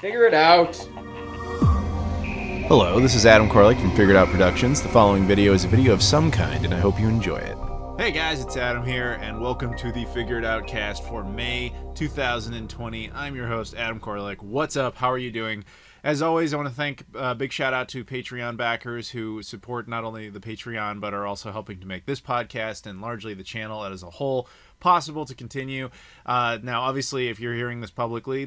Figure it out. Hello, this is Adam Koralik from Figured Out Productions. The following video is a video of some kind, and I hope you enjoy it. Hey guys, it's Adam here, and welcome to the FigureItOutcast for May 2020. I'm your host, Adam Koralik. What's up? How are you doing? As always, I want to thank a big shout out to Patreon backers who support not only the Patreon, but are also helping to make this podcast and largely the channel as a whole possible to continue. Now, obviously, if you're hearing this publicly,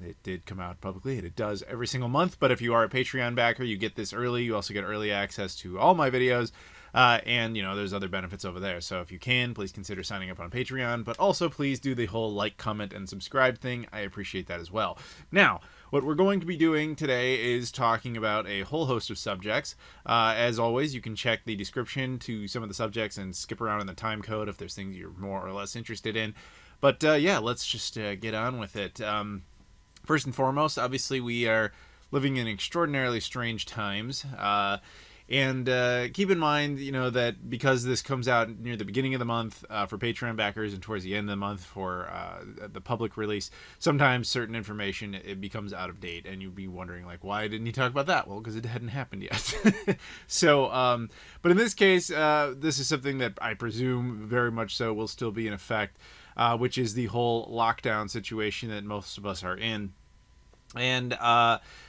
it did come out publicly, and it does every single month. But if you are a Patreon backer, you get this early. You also get early access to all my videos. And, you know, there's other benefits over there. So if you can, please consider signing up on Patreon. But also, please do the whole like, comment, and subscribe thing. I appreciate that as well. Now, what we're going to be doing today is talking about a whole host of subjects. As always, you can check the description to some of the subjects and skip around in the time code if there's things you're more or less interested in. But yeah, let's just get on with it. First and foremost, obviously, we are living in extraordinarily strange times. And keep in mind, you know, that because this comes out near the beginning of the month for Patreon backers and towards the end of the month for the public release, sometimes certain information, it becomes out of date. And you'd be wondering, like, why didn't he talk about that? Well, because it hadn't happened yet. So, but in this case, this is something that I presume very much so will still be in effect, which is the whole lockdown situation that most of us are in. And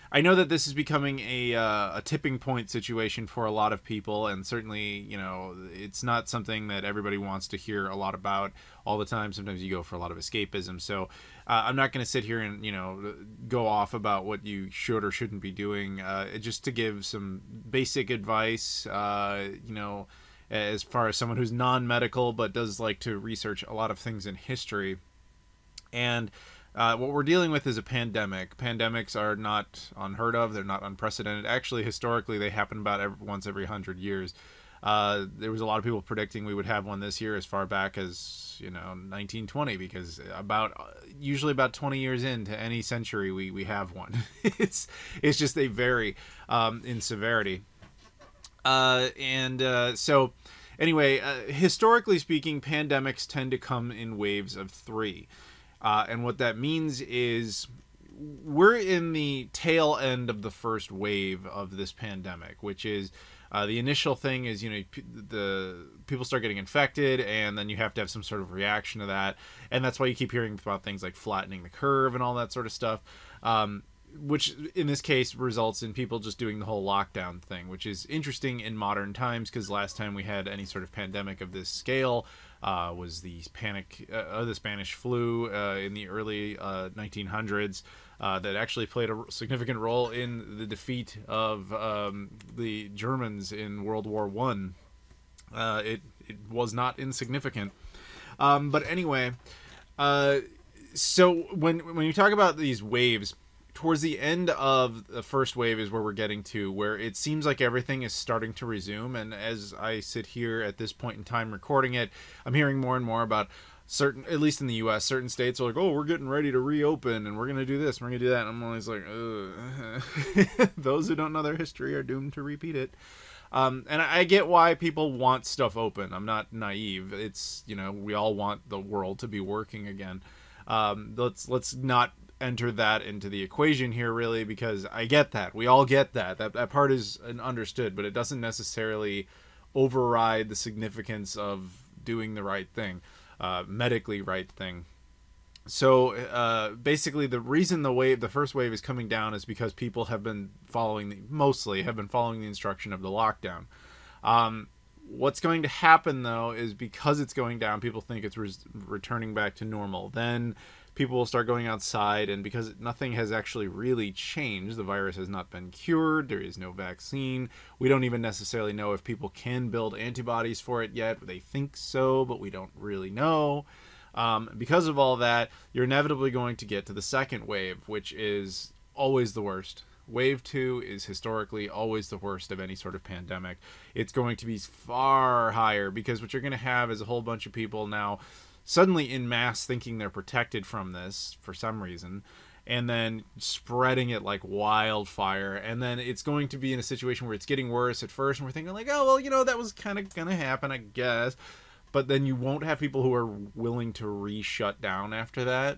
I know that this is becoming a tipping point situation for a lot of people, and certainly, you know, it's not something that everybody wants to hear a lot about all the time. Sometimes you go for a lot of escapism. So I'm not going to sit here and, you know, go off about what you should or shouldn't be doing. Just to give some basic advice, you know, as far as someone who's non-medical but does like to research a lot of things in history. And what we're dealing with is a pandemic. Pandemics are not unheard of. They're not unprecedented. Actually, historically, they happen about once every 100 years. There was a lot of people predicting we would have one this year as far back as, you know, 1920, because usually about 20 years into any century, we have one. It's just they vary in severity. So anyway, historically speaking, pandemics tend to come in waves of 3. And what that means is we're in the tail end of the first wave of this pandemic, which is the initial thing is, you know, the people start getting infected, and then you have to have some sort of reaction to that. And that's why you keep hearing about things like flattening the curve and all that sort of stuff, which in this case results in people just doing the whole lockdown thing, which is interesting in modern times because last time we had any sort of pandemic of this scale was the the Spanish flu in the early 1900s that actually played a significant role in the defeat of the Germans in World War I. It was not insignificant. But anyway, so when you talk about these waves, towards the end of the first wave is where we're getting to, where it seems like everything is starting to resume. And as I sit here at this point in time recording it, I'm hearing more and more about certain, at least in the U.S., certain states are like, oh, we're getting ready to reopen, and we're going to do this, we're going to do that. And I'm always like, ugh. Those who don't know their history are doomed to repeat it. And I get why people want stuff open. I'm not naive. It's, you know, we all want the world to be working again. Let's not enter that into the equation here, really, because I get that. We all get that. That part is understood, but it doesn't necessarily override the significance of doing the right thing, medically right thing. So basically, the reason the first wave is coming down is because people have been following the instruction of the lockdown. What's going to happen, though, is because it's going down, people think it's returning back to normal. Then people will start going outside, and because nothing has actually really changed, the virus has not been cured, there is no vaccine, we don't even necessarily know if people can build antibodies for it yet. They think so, but we don't really know. Because of all that, you're inevitably going to get to the second wave, which is always the worst. Wave 2 is historically always the worst of any sort of pandemic. It's going to be far higher, because what you're going to have is a whole bunch of people now suddenly in mass thinking they're protected from this for some reason, and then spreading it like wildfire. And then it's going to be in a situation where it's getting worse at first, and we're thinking like, oh, well, you know, that was kind of going to happen, I guess. But then you won't have people who are willing to re-shut down after that.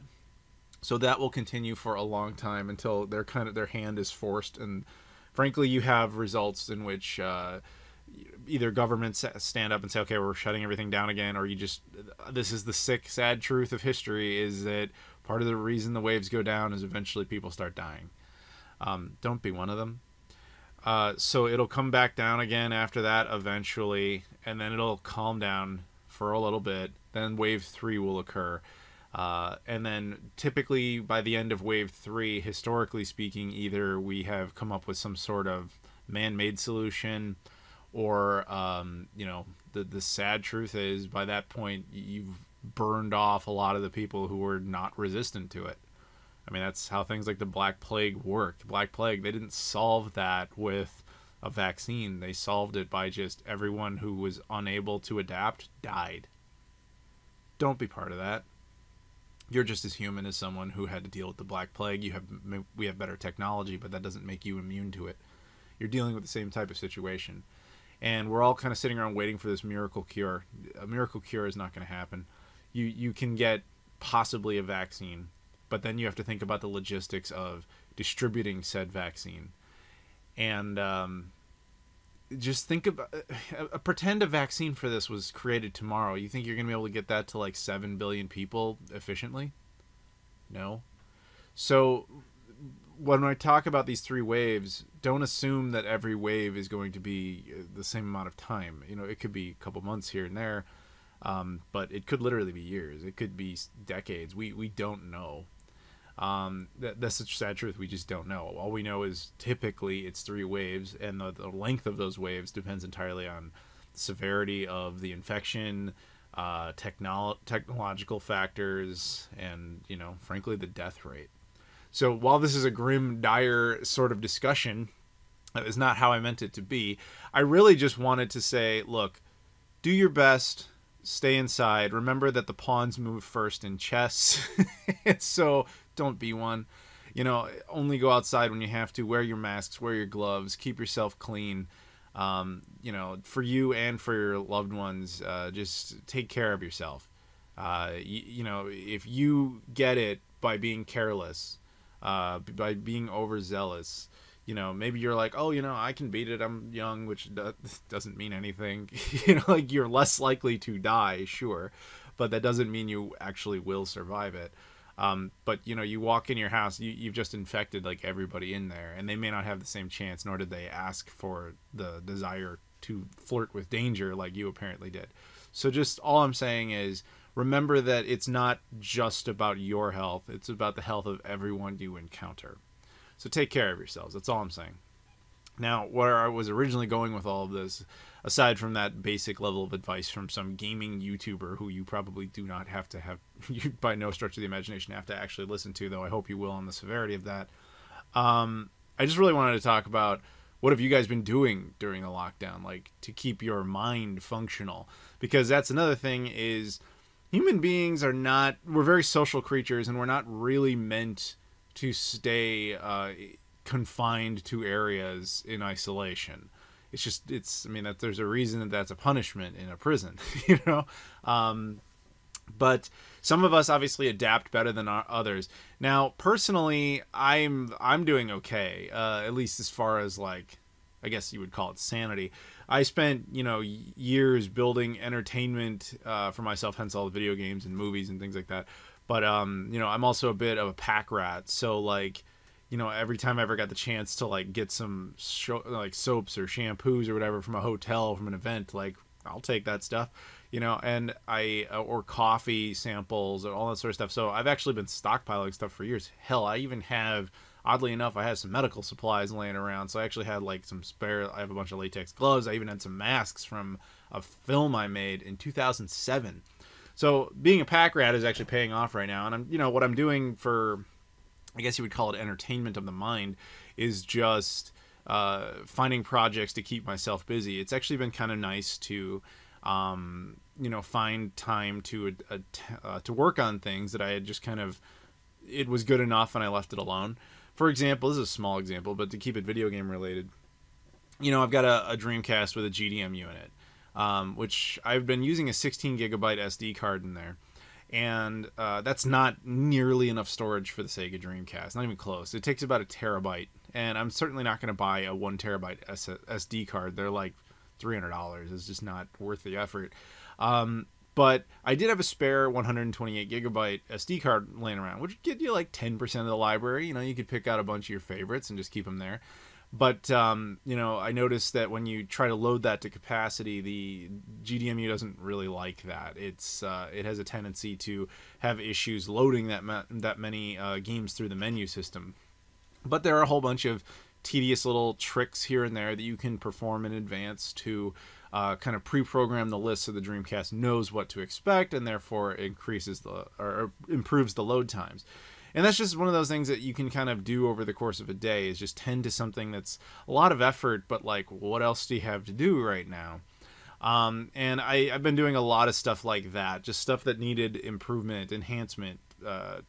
So that will continue for a long time until their hand is forced, and frankly, you have results in which either governments stand up and say, okay, we're shutting everything down again, or you just, this is the sick, sad truth of history, is that part of the reason the waves go down is eventually people start dying. Don't be one of them. So it'll come back down again after that eventually, and then it'll calm down for a little bit. Then wave 3 will occur. And then typically by the end of wave 3, historically speaking, either we have come up with some sort of man-made solution, or the sad truth is by that point you've burned off a lot of the people who were not resistant to it. I mean, that's how things like the Black Plague worked. Black Plague, they didn't solve that with a vaccine. They solved it by just everyone who was unable to adapt died. Don't be part of that. You're just as human as someone who had to deal with the Black Plague. We have better technology, but that doesn't make you immune to it. You're dealing with the same type of situation. And we're all kind of sitting around waiting for this miracle cure. A miracle cure is not going to happen. You can get possibly a vaccine, but then you have to think about the logistics of distributing said vaccine. And just think about, pretend a vaccine for this was created tomorrow. You think you're going to be able to get that to like 7 billion people efficiently? No. So when I talk about these 3 waves, don't assume that every wave is going to be the same amount of time. It could be a couple months here and there, but it could literally be years. It could be decades. We don't know. That's such a sad truth. We just don't know. All we know is typically it's 3 waves, and the length of those waves depends entirely on severity of the infection, technological factors, and frankly the death rate. So while this is a grim, dire sort of discussion, that is not how I meant it to be. I really just wanted to say, look, do your best. Stay inside. Remember that the pawns move first in chess. So don't be one. Only go outside when you have to. Wear your masks, wear your gloves, keep yourself clean. For you and for your loved ones, just take care of yourself. If you get it by being careless, by being overzealous, maybe you're like, oh, I can beat it. I'm young, which doesn't mean anything. Like you're less likely to die, sure, but that doesn't mean you actually will survive it. But you walk in your house, you've just infected like everybody in there, and they may not have the same chance, nor did they ask for the desire to flirt with danger like you apparently did. So just all I'm saying is, remember that it's not just about your health, it's about the health of everyone you encounter. So take care of yourselves. That's all I'm saying. Now, where I was originally going with all of this, aside from that basic level of advice from some gaming YouTuber who you probably do not have to have, you by no stretch of the imagination have to actually listen to, though I hope you will on the severity of that. I just really wanted to talk about what have you guys been doing during the lockdown, like to keep your mind functional? Because that's another thing is human beings we're very social creatures, and we're not really meant to stay confined to areas in isolation. There's a reason that's a punishment in a prison, but some of us obviously adapt better than others. Now, personally, I'm doing okay, at least as far as like, I guess you would call it sanity. I spent, years building entertainment for myself, hence all the video games and movies and things like that. But, I'm also a bit of a pack rat. So, like, every time I ever got the chance to, like, get some, soaps or shampoos or whatever from a hotel, from an event, like, I'll take that stuff, and or coffee samples and all that sort of stuff. So I've actually been stockpiling stuff for years. Hell, I even have, oddly enough, I had some medical supplies laying around. So I actually had, like, some spare, I have a bunch of latex gloves. I even had some masks from a film I made in 2007. So being a pack rat is actually paying off right now. And I'm, what I'm doing for, I guess you would call it entertainment of the mind, is just finding projects to keep myself busy. It's actually been kind of nice to, find time to work on things that I had just kind of, it was good enough and I left it alone. For example, this is a small example, but to keep it video game related, I've got a Dreamcast with a GDM unit. Which I've been using a 16 gigabyte SD card in there. and that's not nearly enough storage for the Sega Dreamcast. Not even close. It takes about a terabyte, and I'm certainly not going to buy a 1 terabyte SD card. They're like $300. It's just not worth the effort. But I did have a spare 128 gigabyte SD card laying around, which would get you like 10% of the library. You know, you could pick out a bunch of your favorites and just keep them there. But, you know, I noticed that when you try to load that to capacity, the GDMU doesn't really like that. It has a tendency to have issues loading that many games through the menu system. But there are a whole bunch of tedious little tricks here and there that you can perform in advance to kind of pre-program the list so the Dreamcast knows what to expect, and therefore increases or improves the load times. And that's just one of those things that you can kind of do over the course of a day, is just tend to something that's a lot of effort, but like, what else do you have to do right now? And I've been doing a lot of stuff like that, just stuff that needed improvement, enhancement,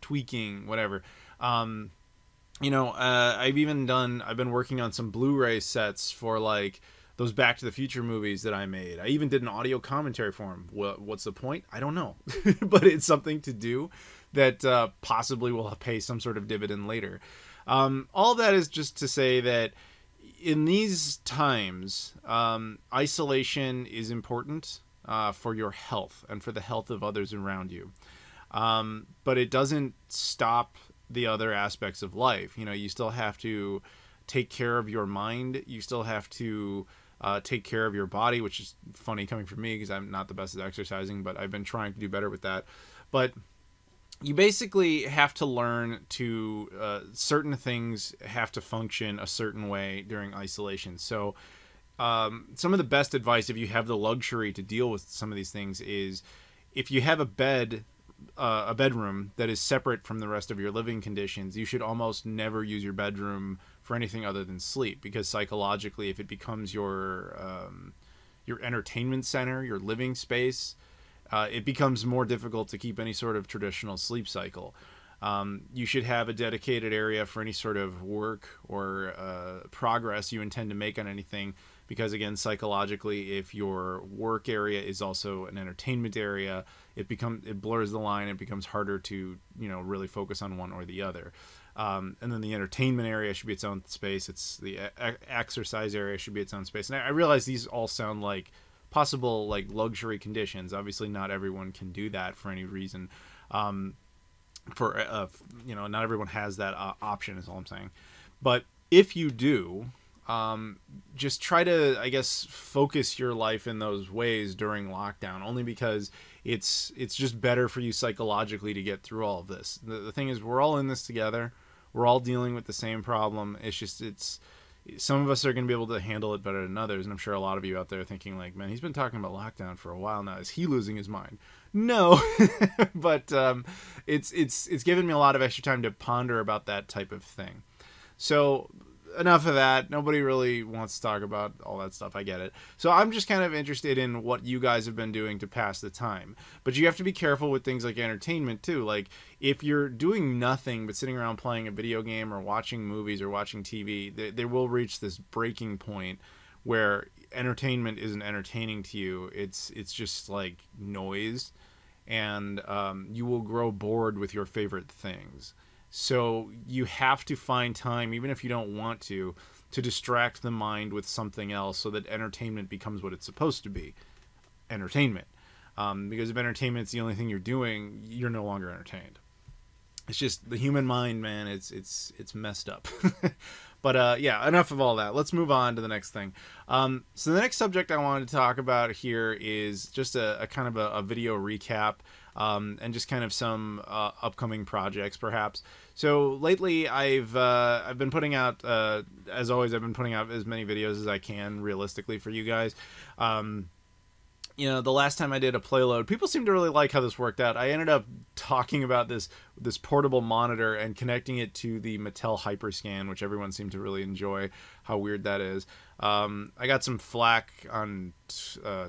tweaking, whatever. You know, I've been working on some Blu-ray sets for like those Back to the Future movies that I made. I even did an audio commentary for them. What's the point? I don't know. But it's something to do that possibly will pay some sort of dividend later. All that is just to say that in these times, isolation is important for your health and for the health of others around you. But it doesn't stop the other aspects of life. You know, you still have to take care of your mind. You still have to take care of your body, which is funny coming from me because I'm not the best at exercising, but I've been trying to do better with that. But you basically have to learn to certain things have to function a certain way during isolation. So some of the best advice, if you have the luxury to deal with some of these things, is if you have a bedroom that is separate from the rest of your living conditions, you should almost never use your bedroom for anything other than sleep, because psychologically, if it becomes your entertainment center, your living space, it becomes more difficult to keep any sort of traditional sleep cycle. You should have a dedicated area for any sort of work or progress you intend to make on anything, because again, psychologically, if your work area is also an entertainment area, it blurs the line. It becomes harder to, you know, really focus on one or the other. And then the entertainment area should be its own space. It's the exercise area should be its own space. And I realize these all sound like possible like luxury conditions. Obviously, not everyone can do that for any reason. You know, not everyone has that option, is all I'm saying. But if you do, just try to, I guess, focus your life in those ways during lockdown, only because it's just better for you psychologically to get through all of this. The thing is, we're all in this together. We're all dealing with the same problem. Some of us are going to be able to handle it better than others, and I'm sure a lot of you out there are thinking like, man, he's been talking about lockdown for a while now. Is he losing his mind? No, but it's given me a lot of extra time to ponder about that type of thing. So enough of that. Nobody really wants to talk about all that stuff. I get it. So I'm just kind of interested in what you guys have been doing to pass the time. But you have to be careful with things like entertainment too. Like if you're doing nothing but sitting around playing a video game or watching movies or watching TV, they will reach this breaking point where entertainment isn't entertaining to you. It's just like noise, and you will grow bored with your favorite things. So you have to find time, even if you don't want to distract the mind with something else so that entertainment becomes what it's supposed to be, entertainment. Because if entertainment's the only thing you're doing, you're no longer entertained. It's just the human mind, man. It's messed up. But yeah, enough of all that. Let's move on to the next thing. So the next subject I wanted to talk about here is just a kind of a video recap. And just kind of some upcoming projects, perhaps. So lately, I've been putting out, as always, I've been putting out as many videos as I can, realistically, for you guys. You know, the last time I did a playload, people seem to really like how this worked out. I ended up talking about this portable monitor and connecting it to the Mattel Hyperscan, which everyone seemed to really enjoy. How weird that is. I got some flack on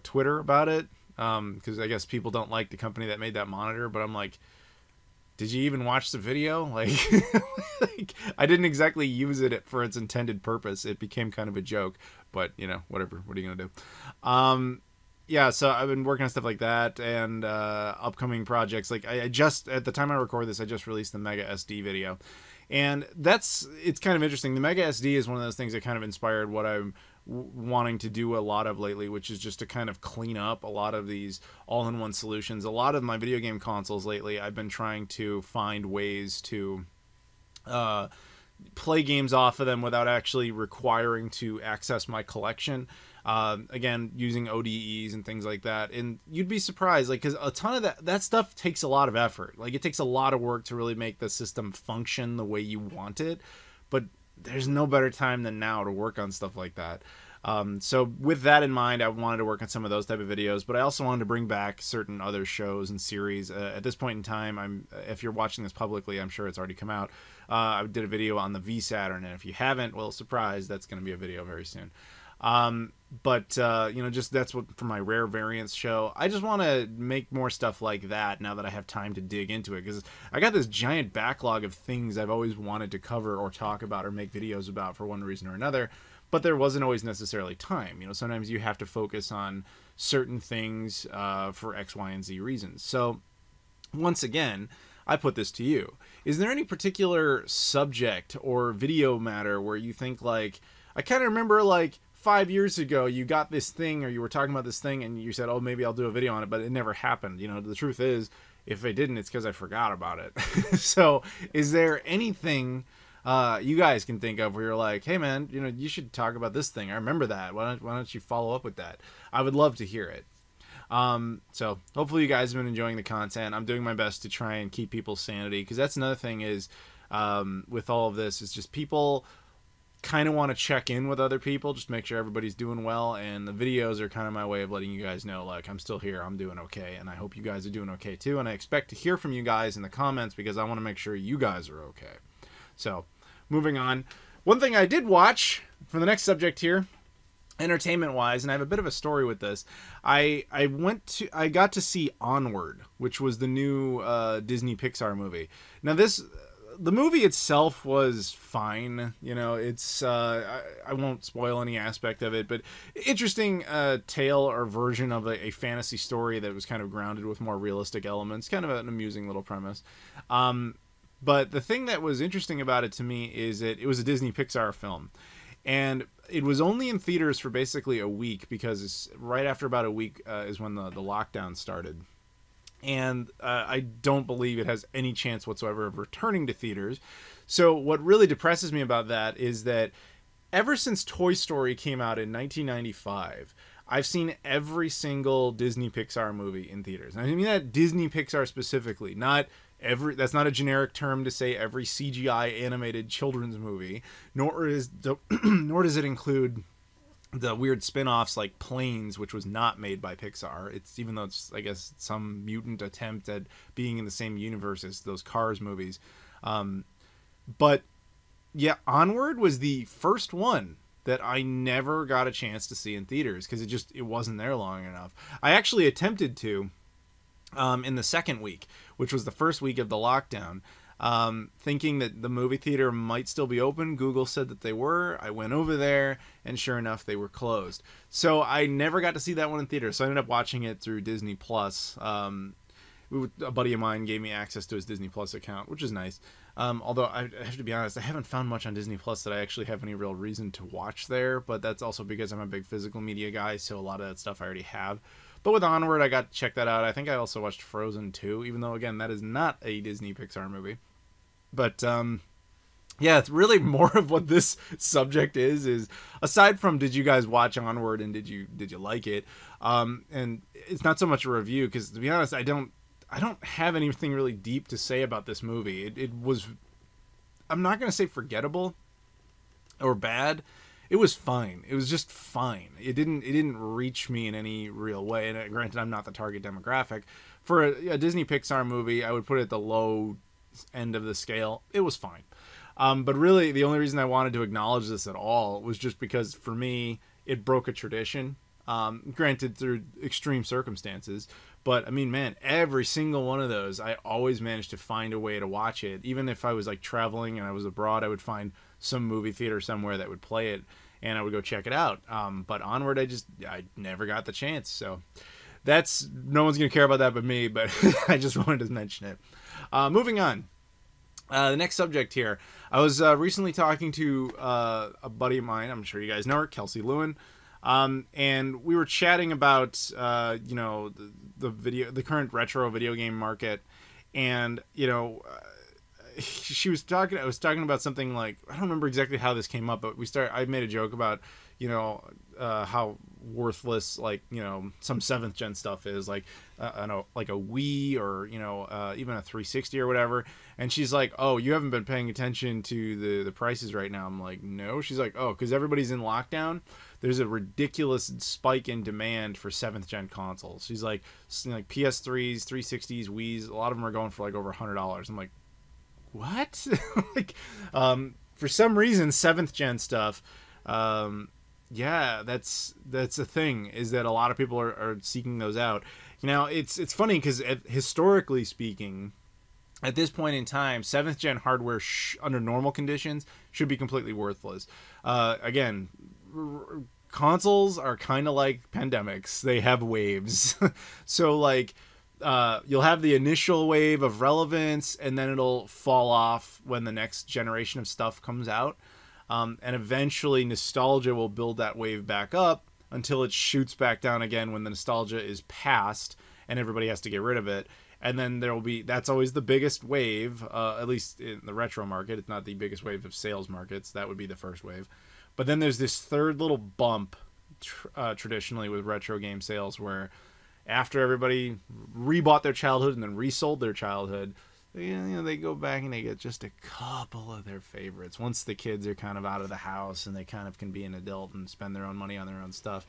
Twitter about it. Because I guess people don't like the company that made that monitor, but I'm like, did you even watch the video? Like, I didn't exactly use it for its intended purpose. It became kind of a joke, but you know, whatever. What are you gonna do? yeah, so I've been working on stuff like that and upcoming projects. Like I just, at the time I record this, I just released the Mega SD video. And it's kind of interesting. The Mega SD is one of those things that kind of inspired what I'm wanting to do a lot of lately, which is just to kind of clean up a lot of these all-in-one solutions. A lot of my video game consoles lately, I've been trying to find ways to play games off of them without actually requiring to access my collection. Again, using ODEs and things like that. And you'd be surprised, like, because a ton of that stuff takes a lot of effort. Like, it takes a lot of work to really make the system function the way you want it. But there's no better time than now to work on stuff like that. So with that in mind, I wanted to work on some of those type of videos, but I also wanted to bring back certain other shows and series. At this point in time, if you're watching this publicly, I'm sure it's already come out. I did a video on the V Saturn, and if you haven't, well, surprise, that's going to be a video very soon. But you know, just that's what for my rare variants show. I just want to make more stuff like that now that I have time to dig into it, because I got this giant backlog of things I've always wanted to cover or talk about or make videos about for one reason or another, but there wasn't always necessarily time. You know, sometimes you have to focus on certain things for X, Y, and Z reasons. So once again, I put this to you. Is there any particular subject or video matter where you think, like, I kind of remember, like, 5 years ago you got this thing, or you were talking about this thing and you said, oh, maybe I'll do a video on it, but it never happened. You know, the truth is, if I didn't, it's because I forgot about it. So is there anything you guys can think of where you're like, hey man, you know, you should talk about this thing, I remember that, why don't you follow up with that? I would love to hear it. So hopefully you guys have been enjoying the content. I'm doing my best to try and keep people's sanity, because that's another thing is with all of this, is just people kind of want to check in with other people, just make sure everybody's doing well, and the videos are kind of my way of letting you guys know, like, I'm still here, I'm doing okay, and I hope you guys are doing okay too, and I expect to hear from you guys in the comments, because I want to make sure you guys are okay. So moving on, one thing I did watch for the next subject here, entertainment wise, and I have a bit of a story with this. I got to see Onward, which was the new Disney Pixar movie. Now the movie itself was fine, you know, it's I won't spoil any aspect of it, but interesting tale or version of a fantasy story that was kind of grounded with more realistic elements, kind of an amusing little premise. But the thing that was interesting about it to me is that it was a Disney Pixar film, and it was only in theaters for basically a week, because it's right after about a week is when the lockdown started. And I don't believe it has any chance whatsoever of returning to theaters. So what really depresses me about that is that ever since Toy Story came out in 1995, I've seen every single Disney Pixar movie in theaters. And I mean that Disney Pixar specifically, not every, that's not a generic term to say every CGI animated children's movie, nor does it include the weird spin-offs like Planes, which was not made by Pixar. It's, even though it's, I guess, some mutant attempt at being in the same universe as those Cars movies. But yeah, Onward was the first one that I never got a chance to see in theaters, because it wasn't there long enough. I actually attempted to in the second week, which was the first week of the lockdown, thinking that the movie theater might still be open. Google said that they were. I went over there, and sure enough, they were closed. So I never got to see that one in theater. So I ended up watching it through Disney Plus. A buddy of mine gave me access to his Disney Plus account, which is nice. Although I have to be honest, I haven't found much on Disney Plus that I actually have any real reason to watch there. But that's also because I'm a big physical media guy, so a lot of that stuff I already have. But with Onward, I got to check that out. I think I also watched Frozen 2, even though, again, that is not a Disney Pixar movie. But yeah, it's really more of what this subject is aside from, did you guys watch Onward and did you like it? And it's not so much a review, because to be honest, I don't have anything really deep to say about this movie. It was, I'm not gonna say forgettable or bad. It was fine. It was just fine. It didn't reach me in any real way. And granted, I'm not the target demographic for a Disney Pixar movie. I would put it at the low end of the scale. It was fine. But really, the only reason I wanted to acknowledge this at all was just because, for me, it broke a tradition. Granted, through extreme circumstances. But, I mean, man, every single one of those, I always managed to find a way to watch it. Even if I was, like, traveling and I was abroad, I would find some movie theater somewhere that would play it. and I would go check it out. But Onward, I never got the chance. So that's, no one's gonna care about that but me. But I just wanted to mention it. Moving on. The next subject here. I was recently talking to a buddy of mine. I'm sure you guys know her, Kelsey Lewin. And we were chatting about, the current retro video game market. And, I was talking about something like, I don't remember exactly how this came up, but I made a joke about, how worthless, like, some 7th gen stuff is, like, I know, like a Wii or, even a 360 or whatever. And she's like, oh, you haven't been paying attention to the prices right now. I'm like, no. She's like, oh, because everybody's in lockdown. There's a ridiculous spike in demand for 7th gen consoles. She's like PS3s, 360s, Wiis, a lot of them are going for like over $100. I'm like, what? Like, for some reason, 7th gen stuff, yeah, that's a thing, is that a lot of people are seeking those out. It's funny because historically speaking, at this point in time, 7th gen hardware under normal conditions should be completely worthless. Again, consoles are kind of like pandemics. They have waves. So like, you'll have the initial wave of relevance, and then it'll fall off when the next generation of stuff comes out. And eventually nostalgia will build that wave back up until it shoots back down again when the nostalgia is past and everybody has to get rid of it. And then that's always the biggest wave, at least in the retro market. It's not the biggest wave of sales markets. That would be the first wave. But then there's this third little bump traditionally with retro game sales, where after everybody rebought their childhood and then resold their childhood, they go back and they get just a couple of their favorites once the kids are kind of out of the house and they kind of can be an adult and spend their own money on their own stuff.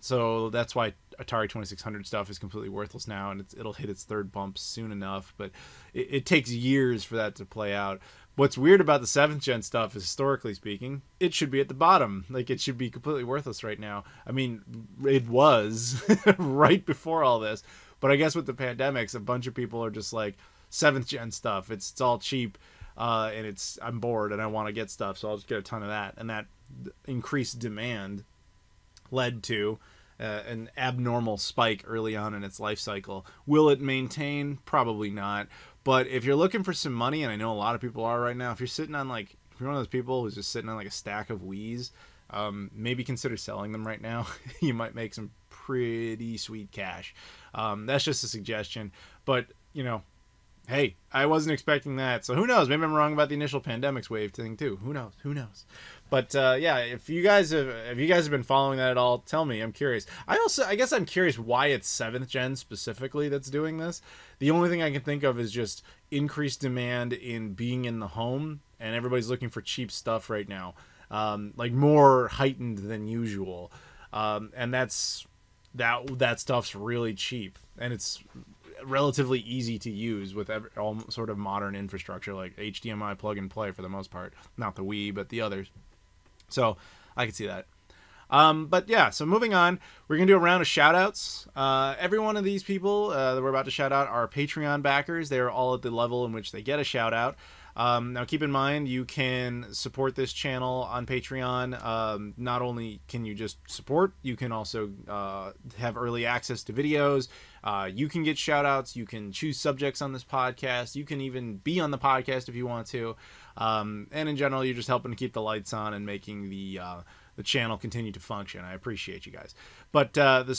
So that's why Atari 2600 stuff is completely worthless now, and it'll hit its third bump soon enough, but it takes years for that to play out. What's weird about the 7th gen stuff is, historically speaking, it should be at the bottom. Like, it should be completely worthless right now. I mean, it was right before all this, but I guess with the pandemics, a bunch of people are just like, 7th gen stuff, it's all cheap, and I'm bored and I want to get stuff, so I'll just get a ton of that. And that increased demand led to an abnormal spike early on in its life cycle. Will it maintain? Probably not. But if you're looking for some money, and I know a lot of people are right now, if you're one of those people who's just sitting on like a stack of Wiis, maybe consider selling them right now. You might make some pretty sweet cash. That's just a suggestion, but hey, I wasn't expecting that, so who knows? Maybe I'm wrong about the initial pandemics wave thing too. Who knows? But yeah, if you guys have been following that at all, tell me. I'm curious. I guess I'm curious why it's 7th gen specifically that's doing this. The only thing I can think of is just increased demand in being in the home, and everybody's looking for cheap stuff right now, like more heightened than usual, and that stuff's really cheap, and it's relatively easy to use with all sort of modern infrastructure like HDMI plug and play for the most part. Not the Wii, but the others. So I can see that. But yeah, so moving on, we're going to do a round of shout outs. Every one of these people that we're about to shout out are Patreon backers. They are all at the level in which they get a shout out. Now keep in mind, you can support this channel on Patreon. Not only can you just support, you can also have early access to videos. You can get shout outs. You can choose subjects on this podcast. You can even be on the podcast if you want to. And in general, you're just helping to keep the lights on and making the channel continue to function. I appreciate you guys. But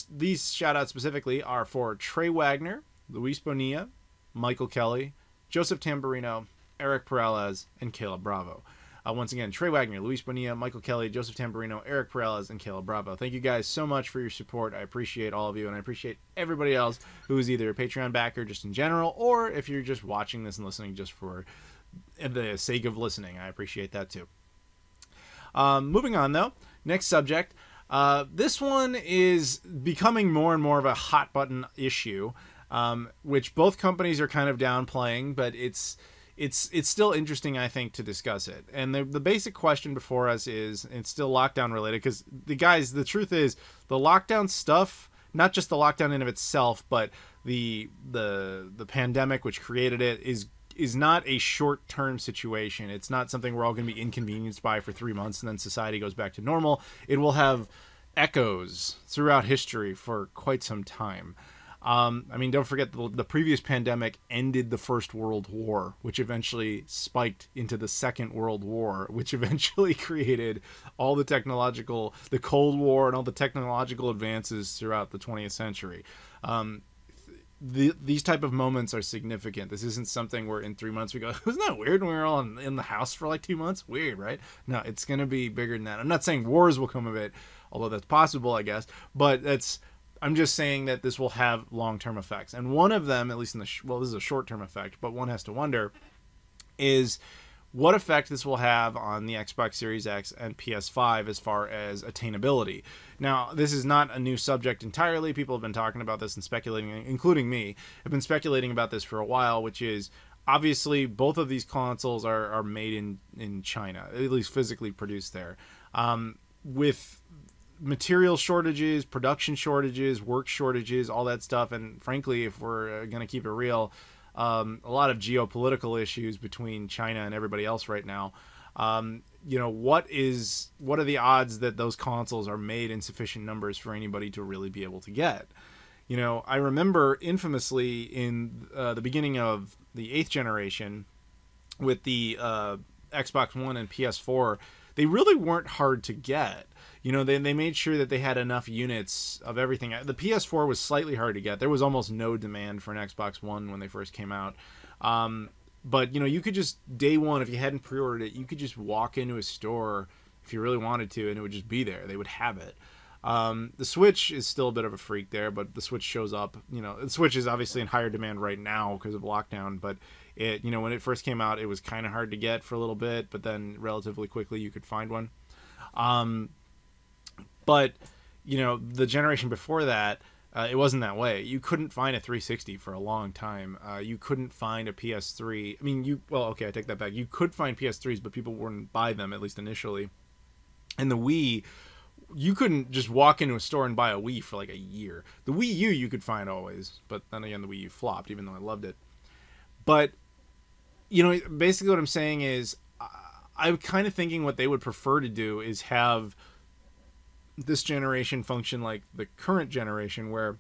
these shout outs specifically are for Trey Wagner, Luis Bonilla, Michael Kelly, Joseph Tamburino, Eric Peralez, and Caleb Bravo. Once again, Trey Wagner, Luis Bonilla, Michael Kelly, Joseph Tamburino, Eric Peralez, and Caleb Bravo. Thank you guys so much for your support. I appreciate all of you, and I appreciate everybody else who is either a Patreon backer just in general, or if you're just watching this and listening just for the sake of listening. I appreciate that too. Moving on, though. Next subject. This one is becoming more and more of a hot button issue, which both companies are kind of downplaying, but it's still interesting, I think, to discuss it. And the basic question before us is, it's still lockdown related, because the truth is, the lockdown stuff, not just the lockdown in of itself, but the pandemic which created it, is is not a short-term situation. It's not something we're all going to be inconvenienced by for 3 months and then society goes back to normal. It will have echoes throughout history for quite some time. I mean, don't forget the previous pandemic ended the First World War, which eventually spiked into the Second World War, which eventually created all the Cold War and all the technological advances throughout the 20th century. These type of moments are significant. This isn't something where in 3 months we go, isn't that weird when we were all in the house for like 2 months? Weird, right? No, it's going to be bigger than that. I'm not saying wars will come of it, although that's possible, I guess. But I'm just saying that this will have long-term effects. And one of them, at least this is a short-term effect, but one has to wonder, is what effect this will have on the Xbox Series X and PS5 as far as attainability. Now, this is not a new subject entirely. People have been talking about this and speculating, including me, have been speculating about this for a while, which is obviously both of these consoles are made in China, at least physically produced there. With material shortages, production shortages, work shortages, all that stuff, and frankly, if we're going to keep it real, a lot of geopolitical issues between China and everybody else right now. What are the odds that those consoles are made in sufficient numbers for anybody to really be able to get? I remember infamously in the beginning of the 8th generation with the Xbox One and PS4, they really weren't hard to get. They made sure that they had enough units of everything. The PS4 was slightly hard to get. There was almost no demand for an Xbox One when they first came out. But, you could just, day one, if you hadn't pre-ordered it, you could just walk into a store if you really wanted to, and it would just be there. They would have it. The Switch is still a bit of a freak there, but the Switch shows up. The Switch is obviously in higher demand right now because of lockdown, but when it first came out, it was kind of hard to get for a little bit, but then relatively quickly you could find one. But, the generation before that, it wasn't that way. You couldn't find a 360 for a long time. You couldn't find a PS3. I mean, I take that back. You could find PS3s, but people wouldn't buy them, at least initially. And the Wii, you couldn't just walk into a store and buy a Wii for like a year. The Wii U you could find always, but then again, the Wii U flopped, even though I loved it. But, basically what I'm saying is, I'm kind of thinking what they would prefer to do is have this generation function like the current generation, where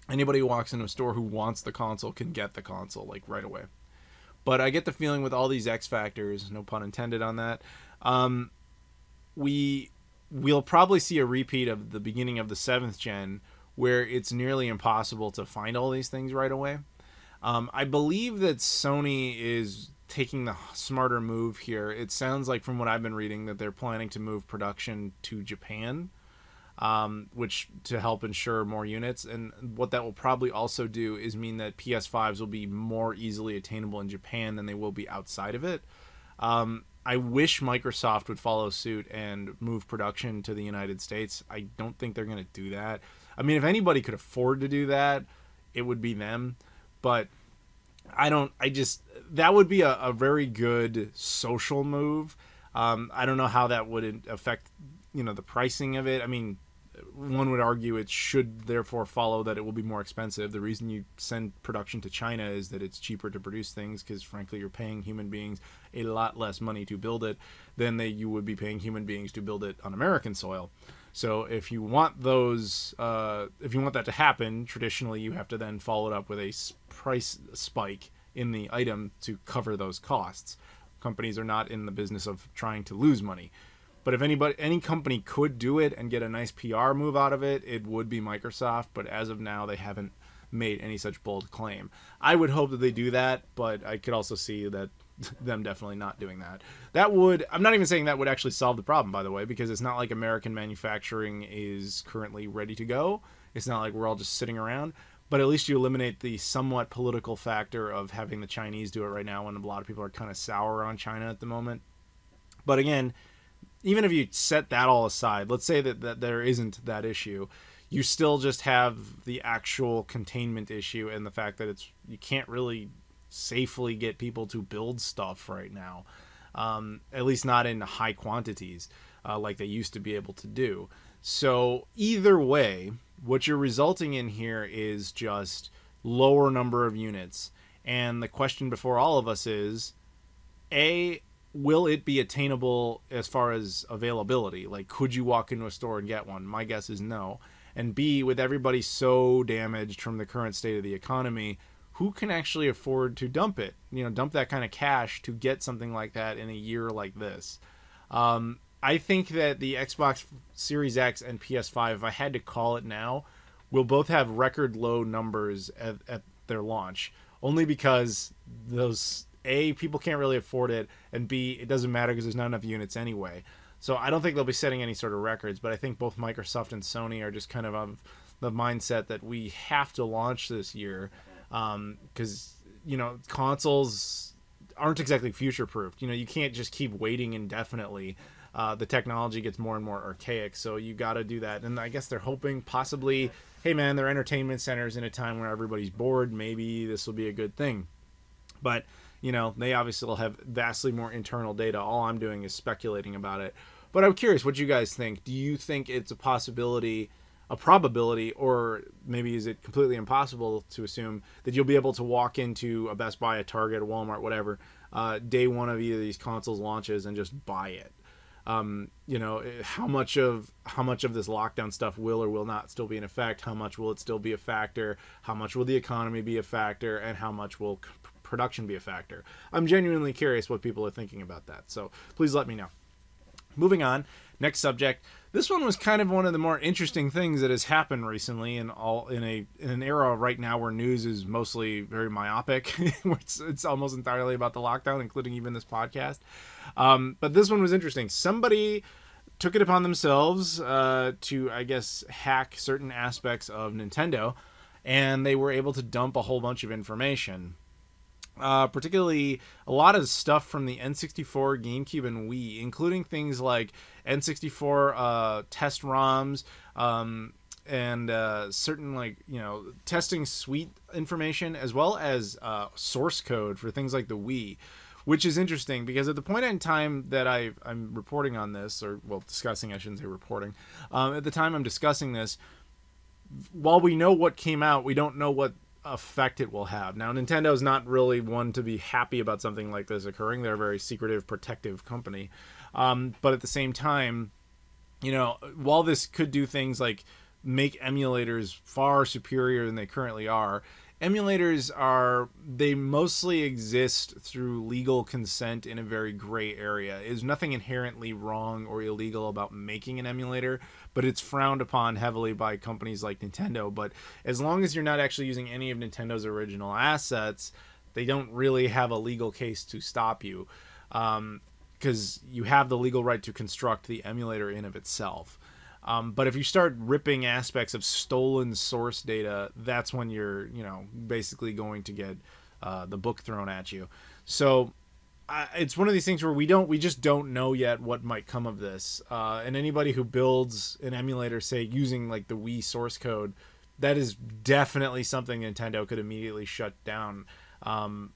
anybody who walks into a store who wants the console can get the console like right away. But I get the feeling with all these X factors, no pun intended on that, we'll probably see a repeat of the beginning of the 7th gen, where it's nearly impossible to find all these things right away. I believe that Sony is taking the smarter move here. It sounds like, from what I've been reading, that they're planning to move production to Japan, which to help ensure more units. And what that will probably also do is mean that PS5s will be more easily attainable in Japan than they will be outside of it. I wish Microsoft would follow suit and move production to the United States. I don't think they're going to do that. I mean, if anybody could afford to do that, it would be them. But that would be a very good social move. I don't know how that would affect, the pricing of it. I mean, one would argue it should therefore follow that it will be more expensive. The reason you send production to China is that it's cheaper to produce things because, frankly, you're paying human beings a lot less money to build it than you would be paying human beings to build it on American soil. So if you want that to happen, traditionally you have to then follow it up with a price spike in the item to cover those costs. Companies are not in the business of trying to lose money. But if any company could do it and get a nice PR move out of it, it would be Microsoft. But as of now, they haven't made any such bold claim. I would hope that they do that, but I could also see that them definitely not doing that. I'm not even saying that would actually solve the problem, by the way, because it's not like American manufacturing is currently ready to go. It's not like we're all just sitting around. But at least you eliminate the somewhat political factor of having the Chinese do it right now, when a lot of people are kind of sour on China at the moment. But again, even if you set that all aside, let's say that there isn't that issue, you still just have the actual containment issue and the fact that you can't really safely get people to build stuff right now, at least not in high quantities like they used to be able to do. So either way, what you're resulting in here is just lower number of units. And the question before all of us is, A, will it be attainable as far as availability? Like, could you walk into a store and get one? My guess is no. And B, with everybody so damaged from the current state of the economy, who can actually afford to dump it? Dump that kind of cash to get something like that in a year like this. I think that the Xbox Series X and PS5, if I had to call it now, will both have record low numbers at their launch. Only because those, A, people can't really afford it, and B, it doesn't matter because there's not enough units anyway. So I don't think they'll be setting any sort of records, but I think both Microsoft and Sony are just kind of the mindset that we have to launch this year, because consoles aren't exactly future-proofed. You can't just keep waiting indefinitely. The technology gets more and more archaic, so you got to do that. And I guess they're hoping possibly, hey man, they're entertainment centers in a time where everybody's bored. Maybe this will be a good thing. But they obviously will have vastly more internal data. All I'm doing is speculating about it. But I'm curious what you guys think. Do you think it's a possibility, a probability, or maybe is it completely impossible to assume that you'll be able to walk into a Best Buy, a Target, a Walmart, whatever, day one of either of these consoles launches and just buy it? How much of this lockdown stuff will or will not still be in effect? How much will it still be a factor? How much will the economy be a factor? And how much will production be a factor? I'm genuinely curious what people are thinking about that. So please let me know. Moving on, next subject. This one was kind of one of the more interesting things that has happened recently, in an era right now where news is mostly very myopic, where it's almost entirely about the lockdown, including even this podcast. But this one was interesting. Somebody took it upon themselves to, I guess, hack certain aspects of Nintendo, and they were able to dump a whole bunch of information. Particularly a lot of stuff from the N64, GameCube, and Wii, including things like N64 test ROMs, and certain testing suite information, as well as source code for things like the Wii, which is interesting because at the point in time that I'm reporting on this, or discussing, I shouldn't say reporting, at the time I'm discussing this, while we know what came out, we don't know what effect it will have. Now, Nintendo's not really one to be happy about something like this occurring. They're a very secretive, protective company. But at the same time, while this could do things like make emulators far superior than they currently are, they mostly exist through legal consent in a very gray area. There's nothing inherently wrong or illegal about making an emulator, but it's frowned upon heavily by companies like Nintendo. But as long as you're not actually using any of Nintendo's original assets, they don't really have a legal case to stop you, because you have the legal right to construct the emulator in of itself. But if you start ripping aspects of stolen source data, that's when you're, basically going to get the book thrown at you. So it's one of these things where we just don't know yet what might come of this. And anybody who builds an emulator, say using like the Wii source code, that is definitely something Nintendo could immediately shut down. All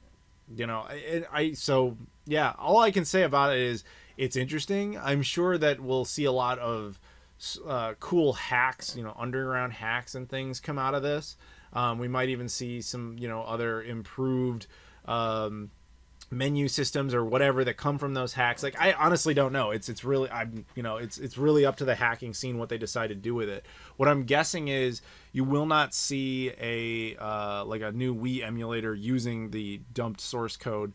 I can say about it is it's interesting. I'm sure that we'll see a lot of cool hacks, underground hacks and things come out of this. We might even see some, other improved menu systems or whatever that come from those hacks. Like, I honestly don't know. It's really it's really up to the hacking scene what they decide to do with it. What I'm guessing is you will not see a new Wii emulator using the dumped source code,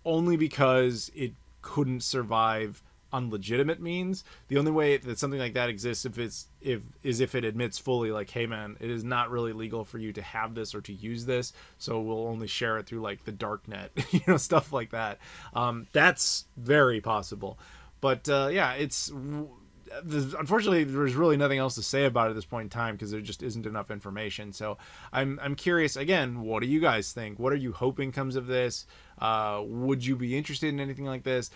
only because it couldn't survive on legitimate means. The only way that something like that exists if it admits fully, like, hey man, it is not really legal for you to have this or to use this, so we'll only share it through like the dark net, stuff like that. That's very possible. But unfortunately there's really nothing else to say about it at this point in time because there just isn't enough information. So I'm curious again, what do you guys think? What are you hoping comes of this? Would you be interested in anything like this?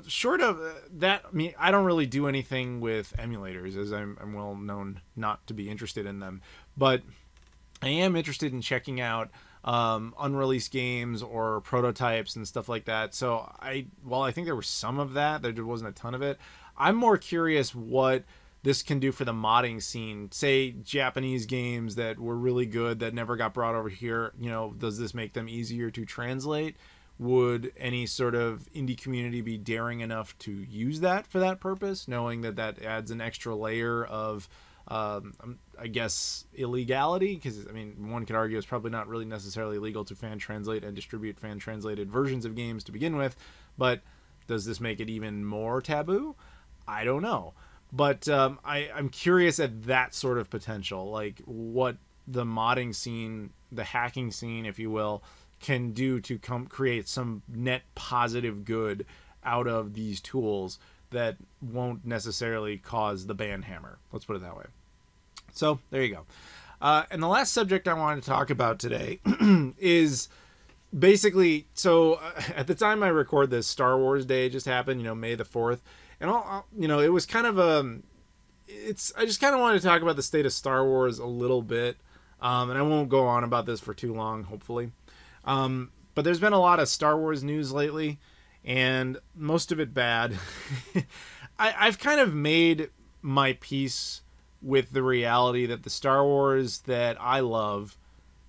Short of that, I don't really do anything with emulators, as I'm well known not to be interested in them. But I am interested in checking out unreleased games or prototypes and stuff like that. So while I think there was some of that, there wasn't a ton of it. I'm more curious what this can do for the modding scene. Say Japanese games that were really good that never got brought over here, you know, does this make them easier to translate? Would any sort of indie community be daring enough to use that for that purpose, knowing that that adds an extra layer of, I guess, illegality? Because, I mean, one could argue it's probably not really necessarily legal to fan translate and distribute fan translated versions of games to begin with, but does this make it even more taboo? I don't know. But I'm curious at that sort of potential, like what the modding scene, the hacking scene, if you will, can do to create some net positive good out of these tools that won't necessarily cause the ban hammer. Let's put it that way. So there you go. And the last subject I wanted to talk about today is basically, so at the time I record this, Star Wars Day just happened, you know, May the 4th. And you know, it was kind of I just kind of wanted to talk about the state of Star Wars a little bit. And I won't go on about this for too long, hopefully. But there's been a lot of Star Wars news lately, and most of it bad. I've kind of made my peace with the reality that the Star Wars that I love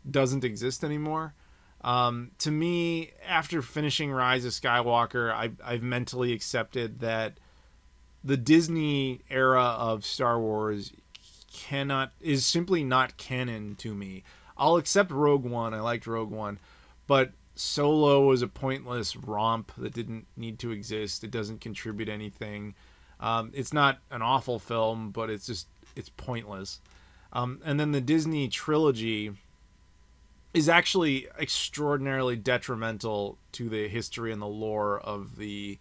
doesn't exist anymore. To me, after finishing Rise of Skywalker, I've mentally accepted that the Disney era of Star Wars is simply not canon to me. I'll accept Rogue One. I liked Rogue One, but Solo was a pointless romp that didn't need to exist. It doesn't contribute anything. It's not an awful film, but it's pointless. And then the Disney trilogy is actually extraordinarily detrimental to the history and the lore of the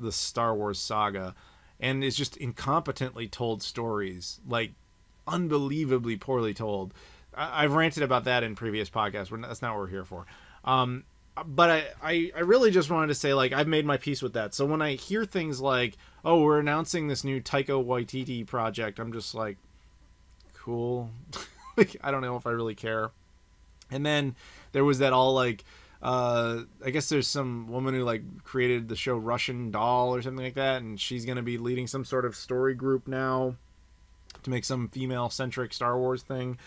Star Wars saga, and it's just incompetently told stories, like unbelievably poorly told. I've ranted about that in previous podcasts. That's not what we're here for. But I really just wanted to say, like, I've made my peace with that. So when I hear things like, oh, we're announcing this new Taika Waititi project, I'm just like, cool. Like, I don't know if I really care. And then there was that all, like, I guess there's some woman who, like, created the show Russian Doll or something like that, and she's going to be leading some sort of story group now to make some female-centric Star Wars thing.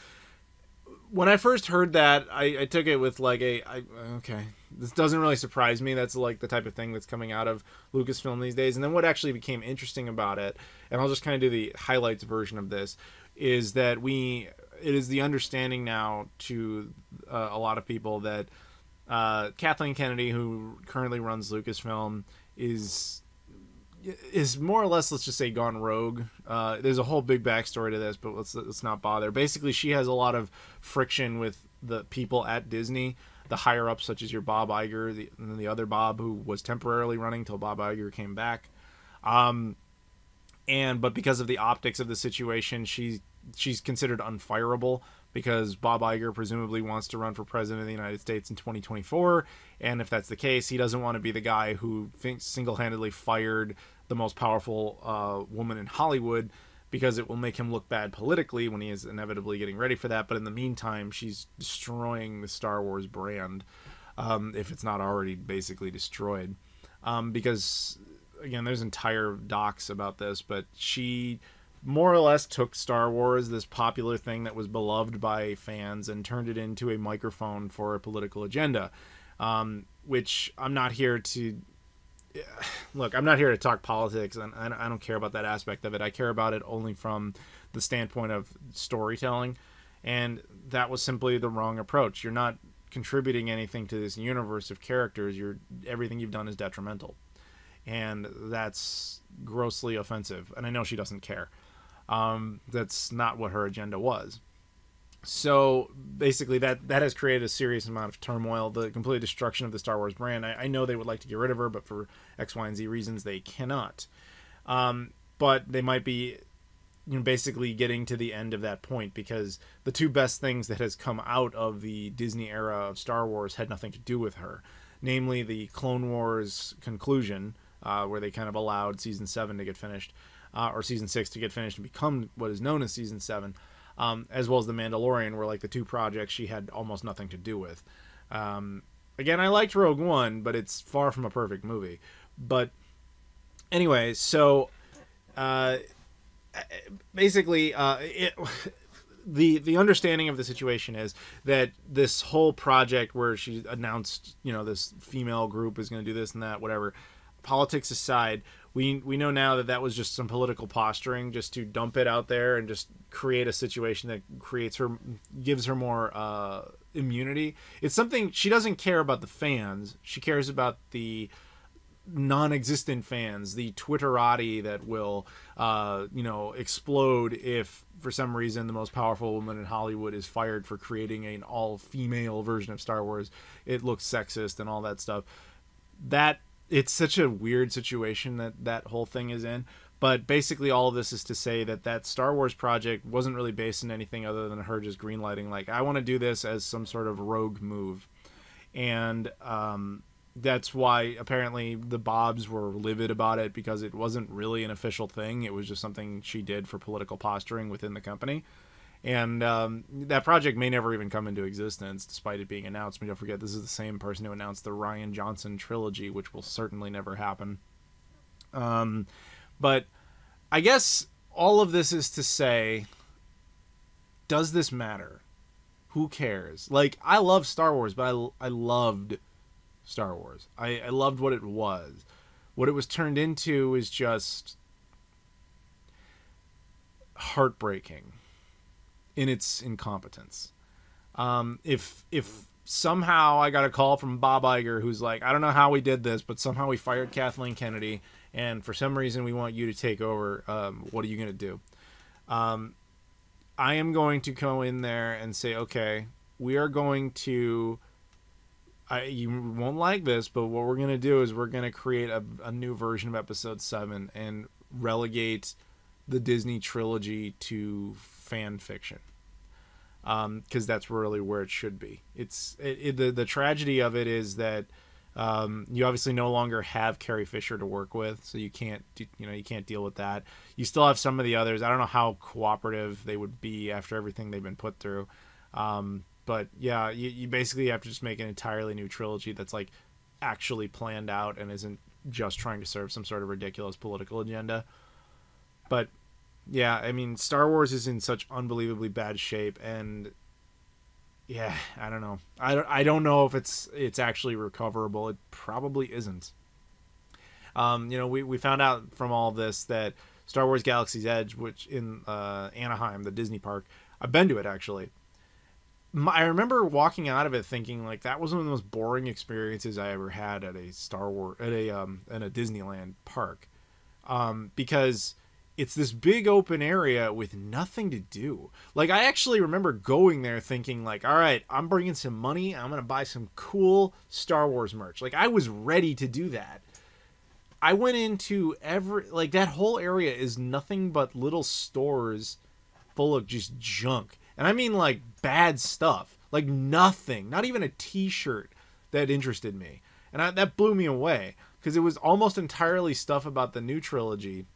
When I first heard that, I took it with, like, okay, this doesn't really surprise me. That's, like, the type of thing that's coming out of Lucasfilm these days. And then what actually became interesting about it, and I'll just kind of do the highlights version of this, is that it is the understanding now to a lot of people that Kathleen Kennedy, who currently runs Lucasfilm, is more or less, let's just say, gone rogue. There's a whole big backstory to this, but let's not bother. Basically, she has a lot of friction with the people at Disney, the higher ups, such as your Bob Iger, and then the other Bob who was temporarily running till Bob Iger came back. But because of the optics of the situation, she's considered unfireable, because Bob Iger presumably wants to run for president of the United States in 2024, and if that's the case, he doesn't want to be the guy who single-handedly fired the most powerful woman in Hollywood, because it will make him look bad politically when he is inevitably getting ready for that. But in the meantime, she's destroying the Star Wars brand, if it's not already basically destroyed. Because, again, there's entire docs about this, but she more or less took Star Wars, this popular thing that was beloved by fans, and turned it into a microphone for a political agenda, which I'm not here to... Look, I'm not here to talk politics, and I don't care about that aspect of it. I care about it only from the standpoint of storytelling, and that was simply the wrong approach. You're not contributing anything to this universe of characters. Everything you've done is detrimental, and that's grossly offensive, and I know she doesn't care. That's not what her agenda was. So basically that has created a serious amount of turmoil, the complete destruction of the Star Wars brand. I know they would like to get rid of her, but for X, Y, and Z reasons, they cannot. But they might be, basically getting to the end of that point, because the two best things that has come out of the Disney era of Star Wars had nothing to do with her. Namely, the Clone Wars conclusion, where they kind of allowed Season 7 to get finished, or Season 6 to get finished and become what is known as Season 7. As well as The Mandalorian, were like the two projects she had almost nothing to do with. Again, I liked Rogue One, but it's far from a perfect movie. But anyway, so basically, the understanding of the situation is that this whole project where she announced, this female group is going to do this and that, whatever, politics aside, we know now that that was just some political posturing just to dump it out there and just create a situation that gives her more immunity. It's something she doesn't care about the fans. She cares about the non-existent fans, the Twitterati that will, explode if for some reason the most powerful woman in Hollywood is fired for creating an all-female version of Star Wars. It looks sexist and all that stuff. It's such a weird situation that whole thing is in. But basically all of this is to say that Star Wars project wasn't really based in anything other than her just greenlighting, like, I want to do this as some sort of rogue move. And that's why apparently the Bobs were livid about it, because it wasn't really an official thing. It was just something she did for political posturing within the company. And that project may never even come into existence, despite it being announced. But don't forget, this is the same person who announced the Rian Johnson trilogy, which will certainly never happen. But I guess all of this is to say, does this matter? Who cares? Like, I love Star Wars, but I loved Star Wars. I loved what it was. What it was turned into is just heartbreaking in its incompetence. If somehow I got a call from Bob Iger who's like, I don't know how we did this, but somehow we fired Kathleen Kennedy, and for some reason we want you to take over, what are you going to do? I am going to go in there and say, okay, we are going to... you won't like this, but what we're going to do is we're going to create a new version of Episode 7 and relegate the Disney trilogy to fan fiction. Because that's really where it should be. The tragedy of it is that you obviously no longer have Carrie Fisher to work with, so you can't deal with that. You still have some of the others. I don't know how cooperative they would be after everything they've been put through. But yeah, you basically have to just make an entirely new trilogy that's like actually planned out and isn't just trying to serve some sort of ridiculous political agenda. But yeah, I mean, Star Wars is in such unbelievably bad shape, and yeah, I don't know. I don't know if it's actually recoverable. It probably isn't. We found out from all this that Star Wars Galaxy's Edge, which in Anaheim, the Disney park, I've been to it actually. I remember walking out of it thinking like that was one of the most boring experiences I ever had at a Star Wars in a Disneyland park, because it's this big open area with nothing to do. Like, I actually remember going there thinking like, all right, I'm bringing some money. I'm going to buy some cool Star Wars merch. Like, I was ready to do that. I went into that whole area is nothing but little stores full of just junk. And I mean like bad stuff. Like nothing. Not even a t-shirt that interested me. And that blew me away, because it was almost entirely stuff about the new trilogy.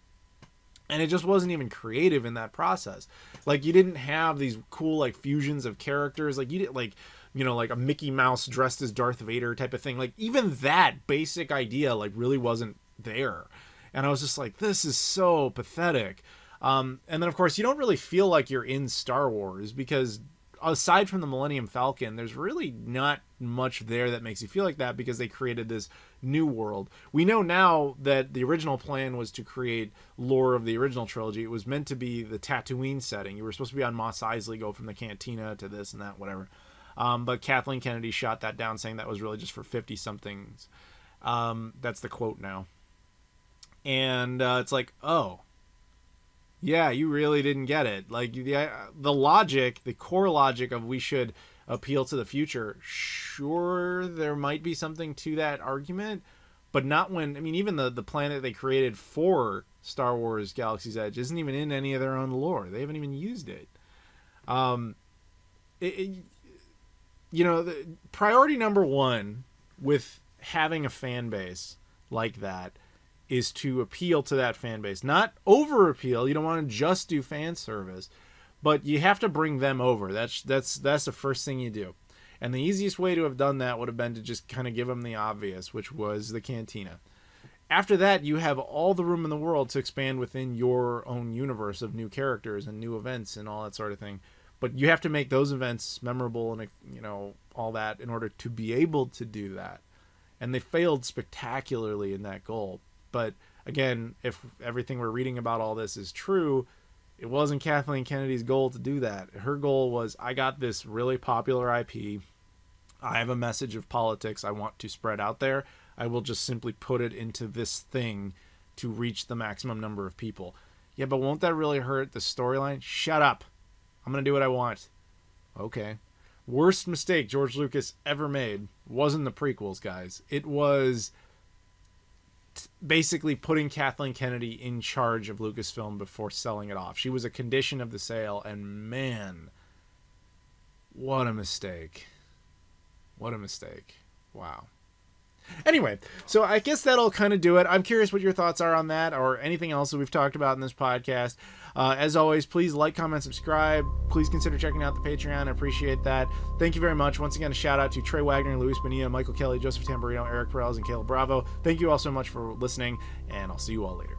And it just wasn't even creative in that process. Like, you didn't have these cool, like, fusions of characters. Like, you didn't, like, like a Mickey Mouse dressed as Darth Vader type of thing. Like, even that basic idea, like, really wasn't there. And I was just like, this is so pathetic. And then, of course, you don't really feel like you're in Star Wars, because aside from the Millennium Falcon, there's really not much there that makes you feel like that, because they created this new world. We know now that the original plan was to create lore of the original trilogy. It was meant to be the Tatooine setting. You were supposed to be on Mos Eisley, go from the cantina to this and that, whatever. But Kathleen Kennedy shot that down, saying that was really just for 50-somethings. That's the quote now. And it's like, oh, yeah, you really didn't get it. Like, the logic, the core logic of we should appeal to the future, sure, there might be something to that argument, but not when, I mean, even the planet they created for Star Wars Galaxy's Edge isn't even in any of their own lore. They haven't even used it. The priority number one with having a fan base like that is to appeal to that fan base, not over appeal. You don't want to just do fan service, but you have to bring them over. That's the first thing you do. And the easiest way to have done that would have been to just kind of give them the obvious, which was the cantina. After that, you have all the room in the world to expand within your own universe of new characters and new events and all that sort of thing. But you have to make those events memorable and, you know, all that in order to be able to do that. And they failed spectacularly in that goal. But again, if everything we're reading about all this is true, it wasn't Kathleen Kennedy's goal to do that. Her goal was, I got this really popular IP. I have a message of politics I want to spread out there. I will just simply put it into this thing to reach the maximum number of people. Yeah, but won't that really hurt the storyline? Shut up. I'm going to do what I want. Okay. Worst mistake George Lucas ever made wasn't the prequels, guys. It was basically putting Kathleen Kennedy in charge of Lucasfilm before selling it off. She was a condition of the sale, and man, what a mistake. What a mistake. Wow. Anyway, so I guess that'll kind of do it. I'm curious what your thoughts are on that or anything else that we've talked about in this podcast. As always, please like, comment, subscribe. Please consider checking out the Patreon. I appreciate that. Thank you very much. Once again, a shout out to Trey Wagner, Luis Bonilla, Michael Kelly, Joseph Tamburino, Eric Perez, and Caleb Bravo. Thank you all so much for listening, and I'll see you all later.